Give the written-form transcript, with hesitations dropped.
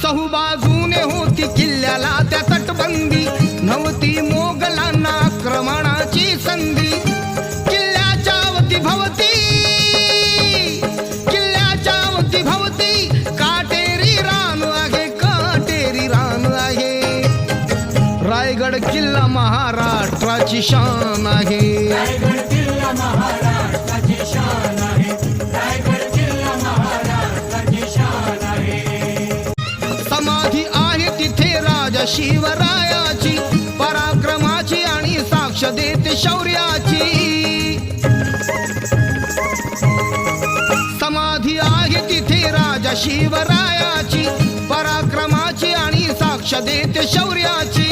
चहूबाजूने होती किल्ल्याला त्या तटबंदी, नव्हती मोगलांना आक्रमणाची संधी. किल्ल्याच्या अवतीभवती, किल्ल्याच्या अवतीभवती काटेरी रान आहे, काटेरी रान आहे. रायगड किल्ला महाराष्ट्राची शान आहे. रायगड किल्ला महाराष्ट्राची शान आहे. रायगड किल्ला महाराष्ट्राची शान आहे. समाधी आहे तिथे राजा शिवरायाची, पराक्रमाची आणि साक्ष देते शौर्याची. समाधी आहे तिथे राजा शिवरायाची, पराक्रमाची आणि साक्ष देते शौर्याची.